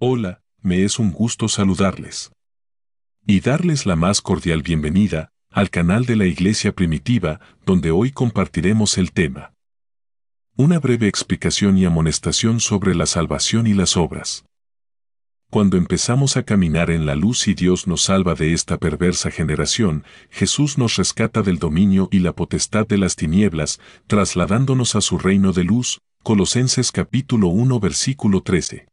Hola, me es un gusto saludarles. Y darles la más cordial bienvenida al canal de la Iglesia Primitiva, donde hoy compartiremos el tema. Una breve explicación y amonestación sobre la salvación y las obras. Cuando empezamos a caminar en la luz y Dios nos salva de esta perversa generación, Jesús nos rescata del dominio y la potestad de las tinieblas, trasladándonos a su reino de luz, Colosenses capítulo 1 versículo 13.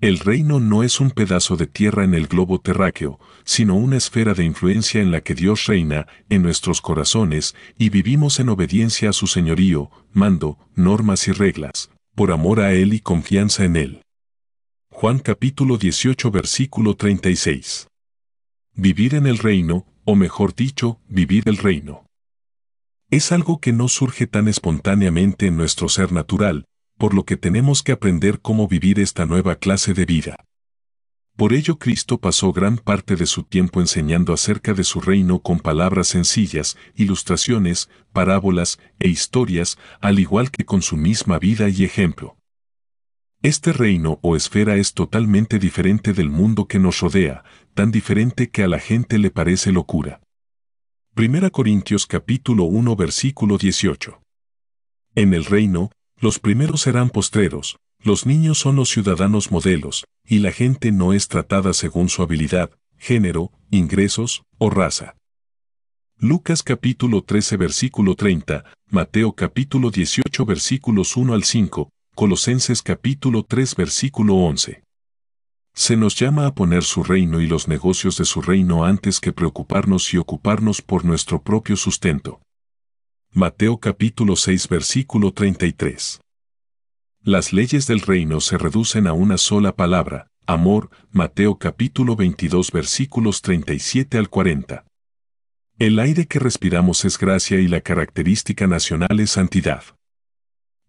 El reino no es un pedazo de tierra en el globo terráqueo, sino una esfera de influencia en la que Dios reina en nuestros corazones y vivimos en obediencia a su señorío, mando, normas y reglas, por amor a Él y confianza en Él. Juan capítulo 18 versículo 36. Vivir en el reino, o mejor dicho, vivir el reino. Es algo que no surge tan espontáneamente en nuestro ser natural, por lo que tenemos que aprender cómo vivir esta nueva clase de vida. Por ello Cristo pasó gran parte de su tiempo enseñando acerca de su reino con palabras sencillas, ilustraciones, parábolas e historias, al igual que con su misma vida y ejemplo. Este reino o esfera es totalmente diferente del mundo que nos rodea, tan diferente que a la gente le parece locura. 1 Corintios capítulo 1 versículo 18. En el reino, los primeros serán postreros, los niños son los ciudadanos modelos, y la gente no es tratada según su habilidad, género, ingresos o raza. Lucas capítulo 13 versículo 30, Mateo capítulo 18 versículos 1 al 5, Colosenses capítulo 3 versículo 11. Se nos llama a poner su reino y los negocios de su reino antes que preocuparnos y ocuparnos por nuestro propio sustento. Mateo capítulo 6 versículo 33. Las leyes del reino se reducen a una sola palabra, amor, Mateo capítulo 22 versículos 37 al 40. El aire que respiramos es gracia y la característica nacional es santidad.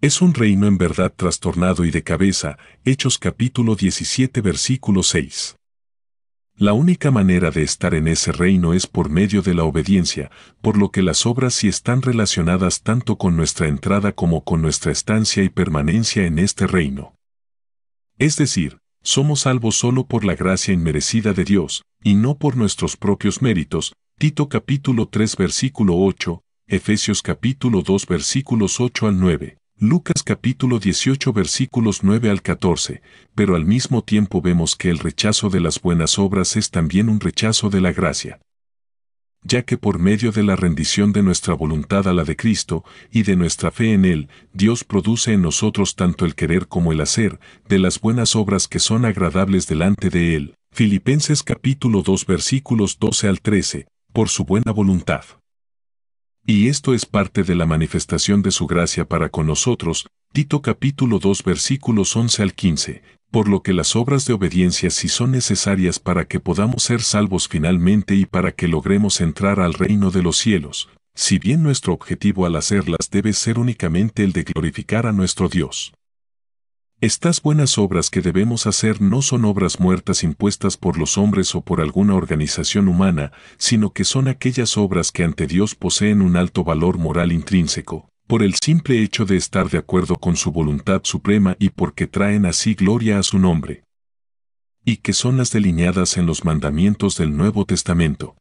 Es un reino en verdad trastornado y de cabeza, Hechos capítulo 17 versículo 6. La única manera de estar en ese reino es por medio de la obediencia, por lo que las obras sí están relacionadas tanto con nuestra entrada como con nuestra estancia y permanencia en este reino. Es decir, somos salvos solo por la gracia inmerecida de Dios, y no por nuestros propios méritos, Tito capítulo 3 versículo 8, Efesios capítulo 2 versículos 8 al 9. Lucas capítulo 18 versículos 9 al 14, pero al mismo tiempo vemos que el rechazo de las buenas obras es también un rechazo de la gracia. Ya que por medio de la rendición de nuestra voluntad a la de Cristo y de nuestra fe en Él, Dios produce en nosotros tanto el querer como el hacer, de las buenas obras que son agradables delante de Él. Filipenses capítulo 2 versículos 12 al 13, por su buena voluntad. Y esto es parte de la manifestación de su gracia para con nosotros, Tito capítulo 2 versículos 11 al 15, por lo que las obras de obediencia sí son necesarias para que podamos ser salvos finalmente y para que logremos entrar al reino de los cielos, si bien nuestro objetivo al hacerlas debe ser únicamente el de glorificar a nuestro Dios. Estas buenas obras que debemos hacer no son obras muertas impuestas por los hombres o por alguna organización humana, sino que son aquellas obras que ante Dios poseen un alto valor moral intrínseco, por el simple hecho de estar de acuerdo con su voluntad suprema y porque traen así gloria a su nombre. Y que son las delineadas en los mandamientos del Nuevo Testamento.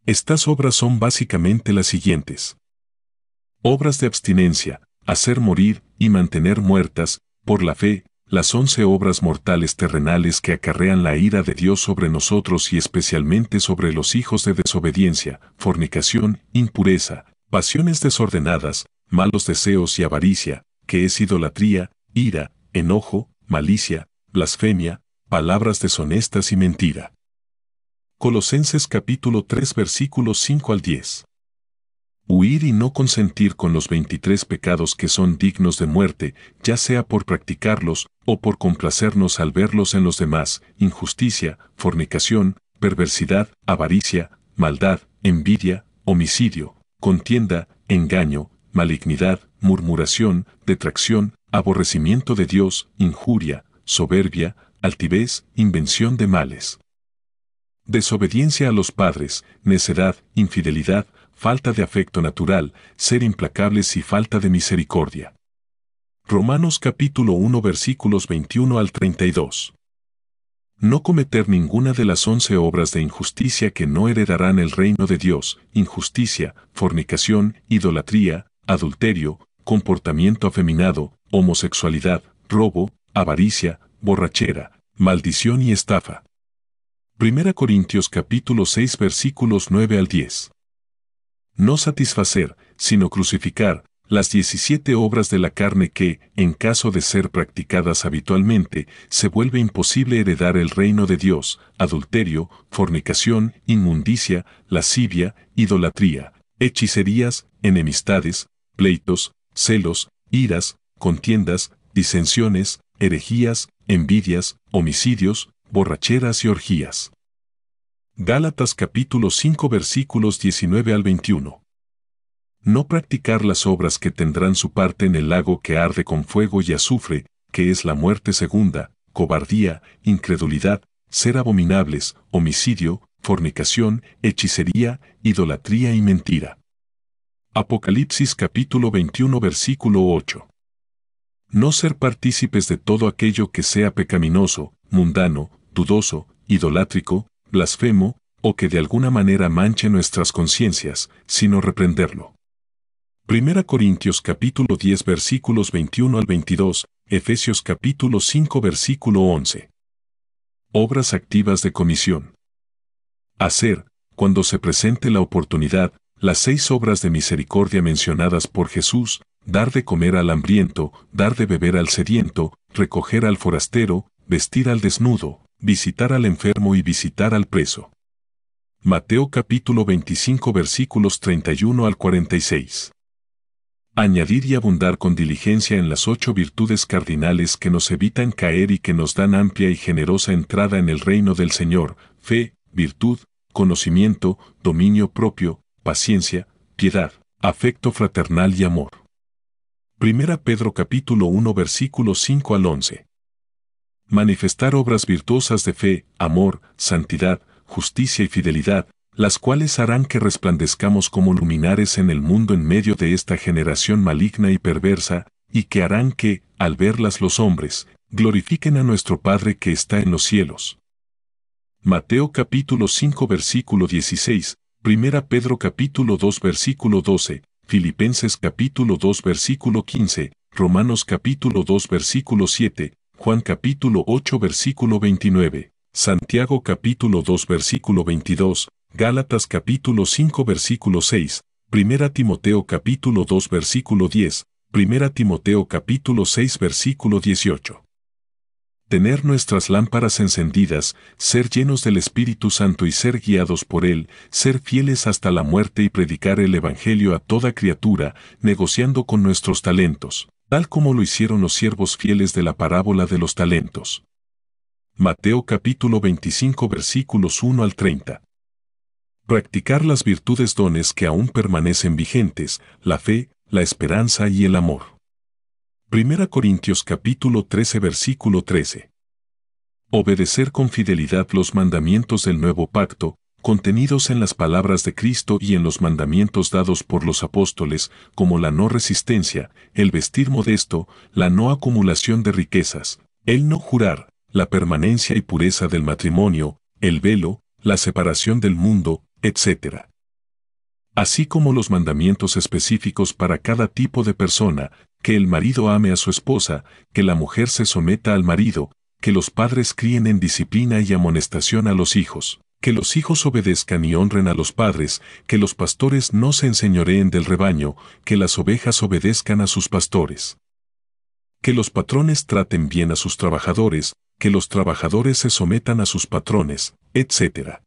Estas obras son básicamente las siguientes. Obras de abstinencia, hacer morir y mantener muertas, por la fe, las 11 obras mortales terrenales que acarrean la ira de Dios sobre nosotros y especialmente sobre los hijos de desobediencia, fornicación, impureza, pasiones desordenadas, malos deseos y avaricia, que es idolatría, ira, enojo, malicia, blasfemia, palabras deshonestas y mentira. Colosenses capítulo 3 versículos 5 al 10. Huir y no consentir con los 23 pecados que son dignos de muerte, ya sea por practicarlos o por complacernos al verlos en los demás, injusticia, fornicación, perversidad, avaricia, maldad, envidia, homicidio, contienda, engaño, malignidad, murmuración, detracción, aborrecimiento de Dios, injuria, soberbia, altivez, invención de males. Desobediencia a los padres, necedad, infidelidad, falta de afecto natural, ser implacables y falta de misericordia. Romanos capítulo 1 versículos 21 al 32. No cometer ninguna de las 11 obras de injusticia que no heredarán el reino de Dios: injusticia, fornicación, idolatría, adulterio, comportamiento afeminado, homosexualidad, robo, avaricia, borrachera, maldición y estafa. 1 Corintios capítulo 6 versículos 9 al 10. No satisfacer, sino crucificar, las 17 obras de la carne que, en caso de ser practicadas habitualmente, se vuelve imposible heredar el reino de Dios: adulterio, fornicación, inmundicia, lascivia, idolatría, hechicerías, enemistades, pleitos, celos, iras, contiendas, disensiones, herejías, envidias, homicidios, borracheras y orgías. Gálatas capítulo 5 versículos 19 al 21. No practicar las obras que tendrán su parte en el lago que arde con fuego y azufre, que es la muerte segunda: cobardía, incredulidad, ser abominables, homicidio, fornicación, hechicería, idolatría y mentira. Apocalipsis capítulo 21 versículo 8. No ser partícipes de todo aquello que sea pecaminoso, mundano, dudoso, idolátrico, blasfemo, o que de alguna manera manche nuestras conciencias, sino reprenderlo. 1 Corintios capítulo 10 versículos 21 al 22, Efesios capítulo 5 versículo 11. Obras activas de comisión. Hacer, cuando se presente la oportunidad, las 6 obras de misericordia mencionadas por Jesús: dar de comer al hambriento, dar de beber al sediento, recoger al forastero, vestir al desnudo, visitar al enfermo y visitar al preso. Mateo capítulo 25 versículos 31 al 46. Añadir y abundar con diligencia en las 8 virtudes cardinales que nos evitan caer y que nos dan amplia y generosa entrada en el reino del Señor: fe, virtud, conocimiento, dominio propio, paciencia, piedad, afecto fraternal y amor. 1 Pedro capítulo 1 versículos 5 al 11. Manifestar obras virtuosas de fe, amor, santidad, justicia y fidelidad, las cuales harán que resplandezcamos como luminares en el mundo en medio de esta generación maligna y perversa, y que harán que, al verlas los hombres, glorifiquen a nuestro Padre que está en los cielos. Mateo capítulo 5 versículo 16, 1 Pedro capítulo 2 versículo 12, Filipenses capítulo 2 versículo 15, Romanos capítulo 2 versículo 7, Juan capítulo 8 versículo 29, Santiago capítulo 2 versículo 22, Gálatas capítulo 5 versículo 6, 1 Timoteo capítulo 2 versículo 10, 1 Timoteo capítulo 6 versículo 18. Tener nuestras lámparas encendidas, ser llenos del Espíritu Santo y ser guiados por Él, ser fieles hasta la muerte y predicar el Evangelio a toda criatura, negociando con nuestros talentos, tal como lo hicieron los siervos fieles de la parábola de los talentos. Mateo capítulo 25 versículos 1 al 30. Practicar las virtudes dones que aún permanecen vigentes: la fe, la esperanza y el amor. 1 Corintios capítulo 13 versículo 13. Obedecer con fidelidad los mandamientos del nuevo pacto, contenidos en las palabras de Cristo y en los mandamientos dados por los apóstoles, como la no resistencia, el vestir modesto, la no acumulación de riquezas, el no jurar, la permanencia y pureza del matrimonio, el velo, la separación del mundo, etc. Así como los mandamientos específicos para cada tipo de persona: que el marido ame a su esposa, que la mujer se someta al marido, que los padres críen en disciplina y amonestación a los hijos, que los hijos obedezcan y honren a los padres, que los pastores no se enseñoreen del rebaño, que las ovejas obedezcan a sus pastores, que los patrones traten bien a sus trabajadores, que los trabajadores se sometan a sus patrones, etc.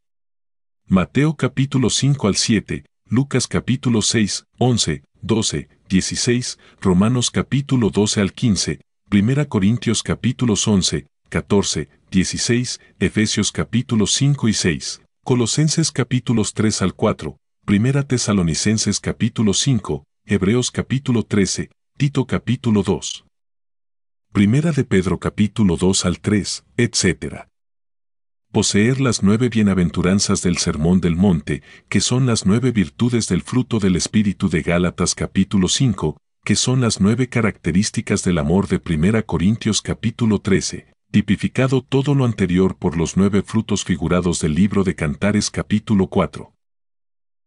Mateo capítulo 5 al 7, Lucas capítulo 6, 11, 12, 16, Romanos capítulo 12 al 15, 1 Corintios capítulos 11, 14, 16, Efesios capítulos 5 y 6, Colosenses capítulos 3 al 4, 1 Tesalonicenses capítulo 5, Hebreos capítulo 13, Tito capítulo 2. 1 de Pedro capítulo 2 al 3, etc. Poseer las 9 bienaventuranzas del Sermón del Monte, que son las 9 virtudes del fruto del Espíritu de Gálatas capítulo 5, que son las 9 características del amor de 1 Corintios capítulo 13, Tipificado todo lo anterior por los 9 frutos figurados del libro de Cantares capítulo 4.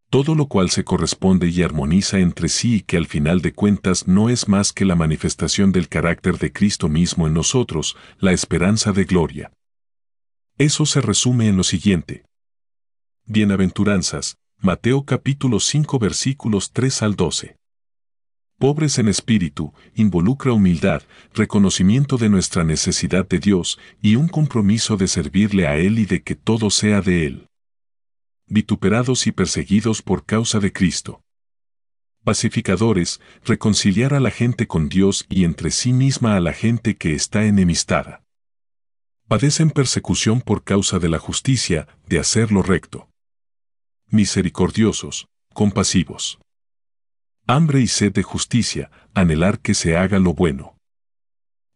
Todo lo cual se corresponde y armoniza entre sí y que al final de cuentas no es más que la manifestación del carácter de Cristo mismo en nosotros, la esperanza de gloria. Eso se resume en lo siguiente. Bienaventuranzas, Mateo capítulo 5 versículos 3 al 12. Pobres en espíritu, involucra humildad, reconocimiento de nuestra necesidad de Dios y un compromiso de servirle a Él y de que todo sea de Él. Vituperados y perseguidos por causa de Cristo. Pacificadores, reconciliar a la gente con Dios y entre sí misma a la gente que está enemistada. Padecen persecución por causa de la justicia, de hacer lo recto. Misericordiosos, compasivos. Hambre y sed de justicia, anhelar que se haga lo bueno.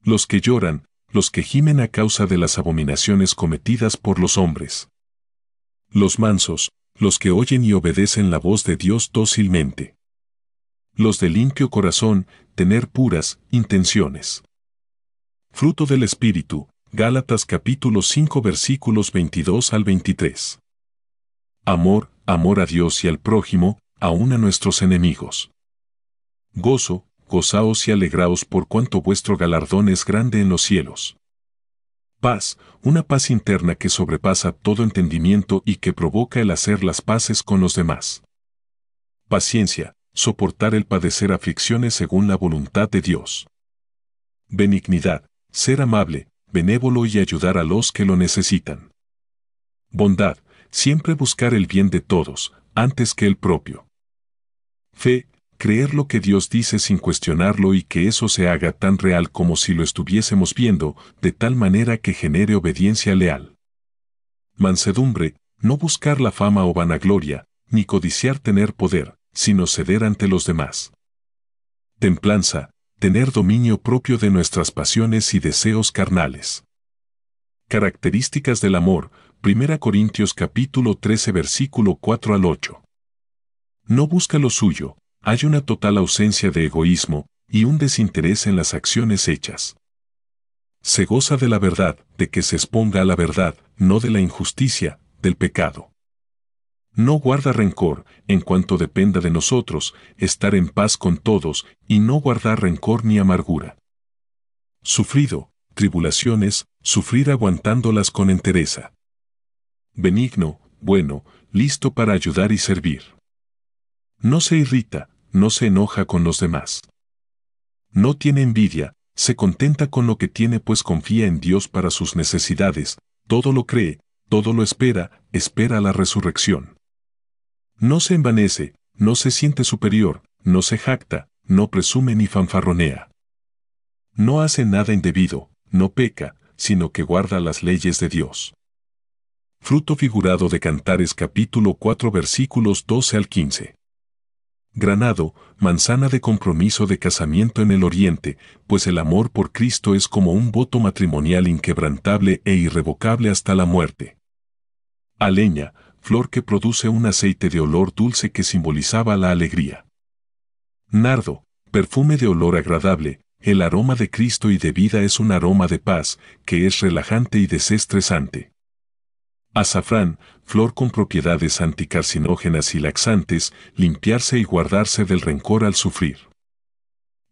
Los que lloran, los que gimen a causa de las abominaciones cometidas por los hombres. Los mansos, los que oyen y obedecen la voz de Dios dócilmente. Los de limpio corazón, tener puras intenciones. Fruto del Espíritu, Gálatas capítulo 5 versículos 22 al 23. Amor, amor a Dios y al prójimo, aun a nuestros enemigos. Gozo, gozaos y alegraos por cuanto vuestro galardón es grande en los cielos. Paz, una paz interna que sobrepasa todo entendimiento y que provoca el hacer las paces con los demás. Paciencia, soportar el padecer aflicciones según la voluntad de Dios. Benignidad, ser amable, benévolo y ayudar a los que lo necesitan. Bondad, siempre buscar el bien de todos, antes que el propio. Fe, creer lo que Dios dice sin cuestionarlo y que eso se haga tan real como si lo estuviésemos viendo, de tal manera que genere obediencia leal. Mansedumbre, no buscar la fama o vanagloria, ni codiciar tener poder, sino ceder ante los demás. Templanza, tener dominio propio de nuestras pasiones y deseos carnales. Características del amor, 1 Corintios capítulo 13 versículo 4 al 8. No busca lo suyo. Hay una total ausencia de egoísmo y un desinterés en las acciones hechas. Se goza de la verdad, de que se exponga a la verdad, no de la injusticia, del pecado. No guarda rencor, en cuanto dependa de nosotros, estar en paz con todos y no guardar rencor ni amargura. Sufrido, tribulaciones, sufrir aguantándolas con entereza. Benigno, bueno, listo para ayudar y servir. No se irrita, no se enoja con los demás. No tiene envidia, se contenta con lo que tiene pues confía en Dios para sus necesidades, todo lo cree, todo lo espera, espera la resurrección. No se envanece, no se siente superior, no se jacta, no presume ni fanfarronea. No hace nada indebido, no peca, sino que guarda las leyes de Dios. Fruto figurado de Cantares capítulo 4 versículos 12 al 15. Granado, manzana de compromiso de casamiento en el Oriente, pues el amor por Cristo es como un voto matrimonial inquebrantable e irrevocable hasta la muerte. Aleña, flor que produce un aceite de olor dulce que simbolizaba la alegría. Nardo, perfume de olor agradable, el aroma de Cristo y de vida es un aroma de paz, que es relajante y desestresante. Azafrán, flor con propiedades anticarcinógenas y laxantes, limpiarse y guardarse del rencor al sufrir.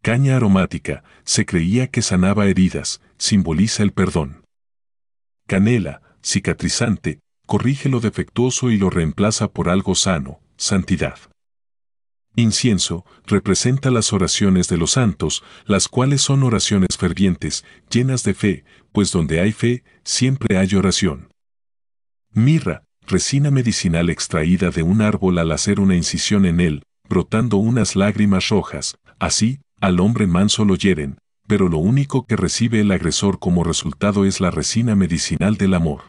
Caña aromática, se creía que sanaba heridas, simboliza el perdón. Canela, cicatrizante, corrige lo defectuoso y lo reemplaza por algo sano, santidad. Incienso, representa las oraciones de los santos, las cuales son oraciones fervientes, llenas de fe, pues donde hay fe, siempre hay oración. Mirra, resina medicinal extraída de un árbol al hacer una incisión en él, brotando unas lágrimas rojas, así, al hombre manso lo hieren, pero lo único que recibe el agresor como resultado es la resina medicinal del amor.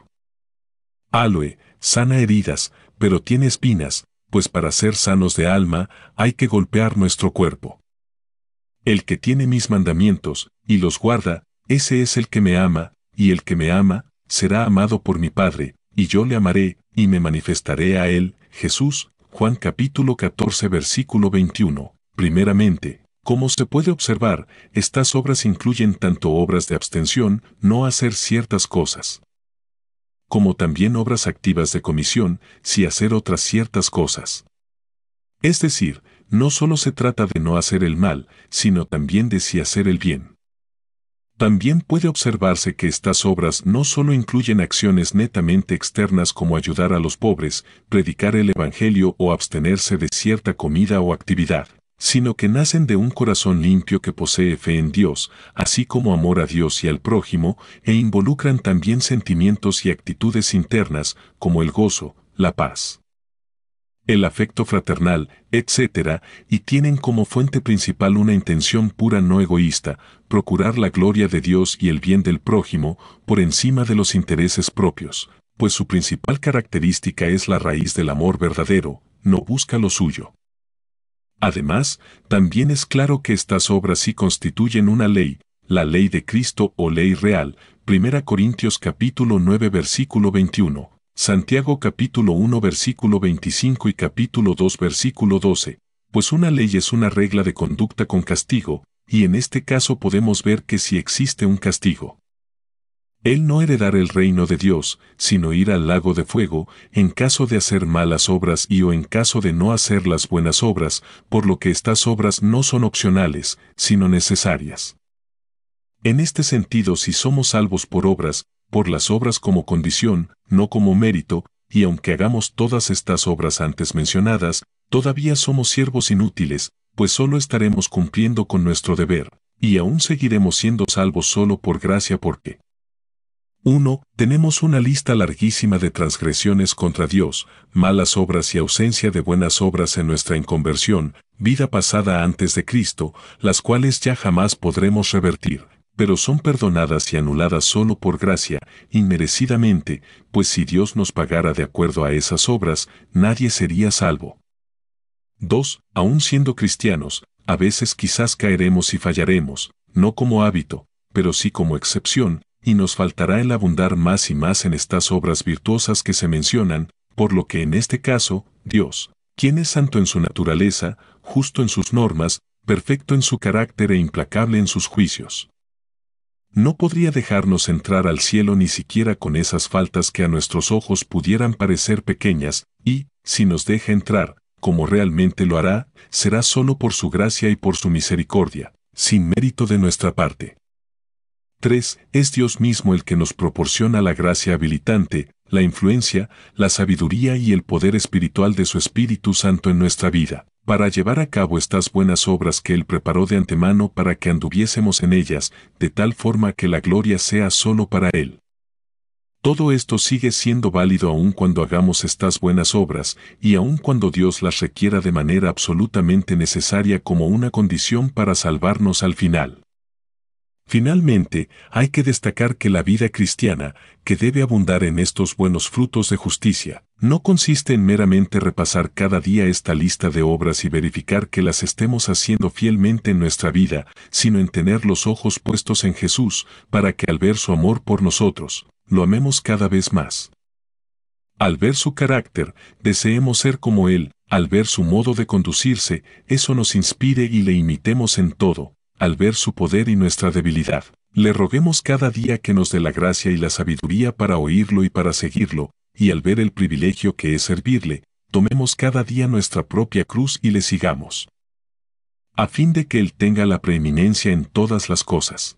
Aloe, sana heridas, pero tiene espinas, pues para ser sanos de alma, hay que golpear nuestro cuerpo. El que tiene mis mandamientos, y los guarda, ese es el que me ama, y el que me ama, será amado por mi Padre, y yo le amaré, y me manifestaré a él. Jesús, Juan capítulo 14 versículo 21. Primeramente, Como se puede observar, estas obras incluyen tanto obras de abstención, no hacer ciertas cosas, como también obras activas de comisión, sí hacer otras ciertas cosas. Es decir, no solo se trata de no hacer el mal, sino también de sí hacer el bien. También puede observarse que estas obras no solo incluyen acciones netamente externas como ayudar a los pobres, predicar el Evangelio o abstenerse de cierta comida o actividad, sino que nacen de un corazón limpio que posee fe en Dios, así como amor a Dios y al prójimo, e involucran también sentimientos y actitudes internas como el gozo, la paz, el afecto fraternal, etc., y tienen como fuente principal una intención pura no egoísta, procurar la gloria de Dios y el bien del prójimo, por encima de los intereses propios, pues su principal característica es la raíz del amor verdadero, no busca lo suyo. Además, también es claro que estas obras sí constituyen una ley, la ley de Cristo o ley real, 1 Corintios capítulo 9 versículo 21. Santiago capítulo 1 versículo 25 y capítulo 2 versículo 12, pues una ley es una regla de conducta con castigo, y en este caso podemos ver que sí existe un castigo. El no heredar el reino de Dios, sino ir al lago de fuego, en caso de hacer malas obras y o en caso de no hacer las buenas obras, por lo que estas obras no son opcionales, sino necesarias. En este sentido, si somos salvos por las obras como condición, no como mérito, y aunque hagamos todas estas obras antes mencionadas, todavía somos siervos inútiles, pues solo estaremos cumpliendo con nuestro deber, y aún seguiremos siendo salvos solo por gracia porque 1. Tenemos una lista larguísima de transgresiones contra Dios, malas obras y ausencia de buenas obras en nuestra inconversión, vida pasada antes de Cristo, las cuales ya jamás podremos revertir, pero son perdonadas y anuladas solo por gracia, inmerecidamente, pues si Dios nos pagara de acuerdo a esas obras, nadie sería salvo. 2. Aún siendo cristianos, a veces quizás caeremos y fallaremos, no como hábito, pero sí como excepción, y nos faltará el abundar más y más en estas obras virtuosas que se mencionan, por lo que en este caso, Dios, quien es santo en su naturaleza, justo en sus normas, perfecto en su carácter e implacable en sus juicios, no podría dejarnos entrar al cielo ni siquiera con esas faltas que a nuestros ojos pudieran parecer pequeñas, y, si nos deja entrar, como realmente lo hará, será solo por su gracia y por su misericordia, sin mérito de nuestra parte. 3. Es Dios mismo el que nos proporciona la gracia habilitante, la influencia, la sabiduría y el poder espiritual de su Espíritu Santo en nuestra vida, para llevar a cabo estas buenas obras que Él preparó de antemano para que anduviésemos en ellas, de tal forma que la gloria sea solo para Él. Todo esto sigue siendo válido aun cuando hagamos estas buenas obras, y aun cuando Dios las requiera de manera absolutamente necesaria como una condición para salvarnos al final. Finalmente, hay que destacar que la vida cristiana, que debe abundar en estos buenos frutos de justicia, no consiste en meramente repasar cada día esta lista de obras y verificar que las estemos haciendo fielmente en nuestra vida, sino en tener los ojos puestos en Jesús, para que al ver su amor por nosotros, lo amemos cada vez más. Al ver su carácter, deseemos ser como Él, al ver su modo de conducirse, eso nos inspire y le imitemos en todo. Al ver su poder y nuestra debilidad, le roguemos cada día que nos dé la gracia y la sabiduría para oírlo y para seguirlo, y al ver el privilegio que es servirle, tomemos cada día nuestra propia cruz y le sigamos, a fin de que Él tenga la preeminencia en todas las cosas.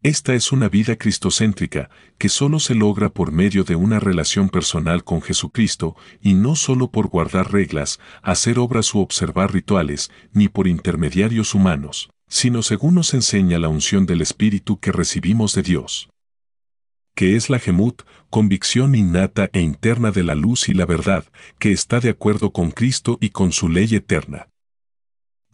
Esta es una vida cristocéntrica, que solo se logra por medio de una relación personal con Jesucristo, y no solo por guardar reglas, hacer obras u observar rituales, ni por intermediarios humanos, sino según nos enseña la unción del Espíritu que recibimos de Dios, que es la gemut, convicción innata e interna de la luz y la verdad, que está de acuerdo con Cristo y con su ley eterna.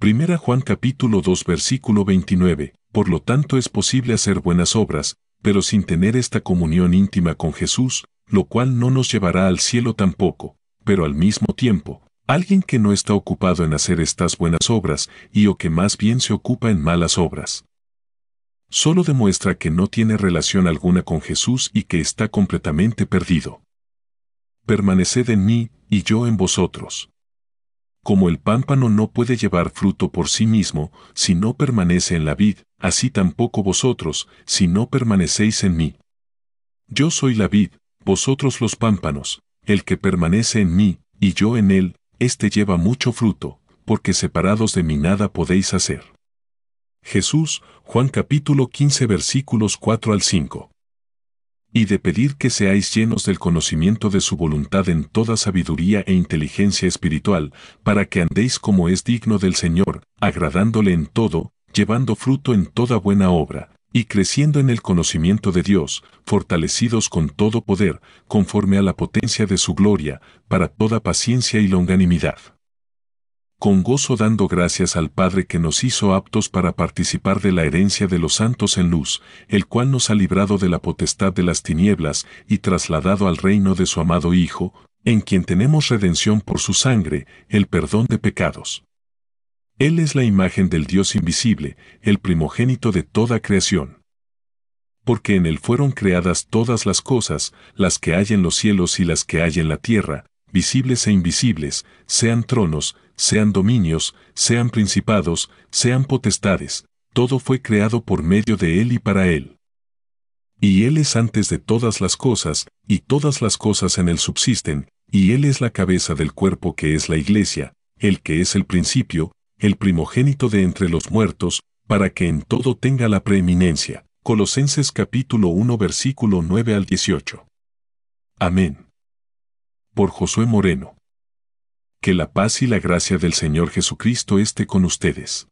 1 Juan capítulo 2 versículo 29, por lo tanto es posible hacer buenas obras, pero sin tener esta comunión íntima con Jesús, lo cual no nos llevará al cielo tampoco, pero al mismo tiempo, alguien que no está ocupado en hacer estas buenas obras, y o que más bien se ocupa en malas obras, solo demuestra que no tiene relación alguna con Jesús y que está completamente perdido. Permaneced en mí, y yo en vosotros. Como el pámpano no puede llevar fruto por sí mismo, si no permanece en la vid, así tampoco vosotros, si no permanecéis en mí. Yo soy la vid, vosotros los pámpanos, el que permanece en mí, y yo en él, éste lleva mucho fruto, porque separados de mí nada podéis hacer. Jesús, Juan capítulo 15 versículos 4 al 5. Y de pedir que seáis llenos del conocimiento de su voluntad en toda sabiduría e inteligencia espiritual, para que andéis como es digno del Señor, agradándole en todo, llevando fruto en toda buena obra, y creciendo en el conocimiento de Dios, fortalecidos con todo poder, conforme a la potencia de su gloria, para toda paciencia y longanimidad. Con gozo dando gracias al Padre que nos hizo aptos para participar de la herencia de los santos en luz, el cual nos ha librado de la potestad de las tinieblas y trasladado al reino de su amado Hijo, en quien tenemos redención por su sangre, el perdón de pecados. Él es la imagen del Dios invisible, el primogénito de toda creación. Porque en él fueron creadas todas las cosas, las que hay en los cielos y las que hay en la tierra, visibles e invisibles, sean tronos, sean dominios, sean principados, sean potestades, todo fue creado por medio de él y para él. Y él es antes de todas las cosas, y todas las cosas en él subsisten, y él es la cabeza del cuerpo que es la iglesia, el que es el principio, el primogénito de entre los muertos, para que en todo tenga la preeminencia. Colosenses capítulo 1 versículo 9 al 18. Amén. Por Josué Moreno. Que la paz y la gracia del Señor Jesucristo esté con ustedes.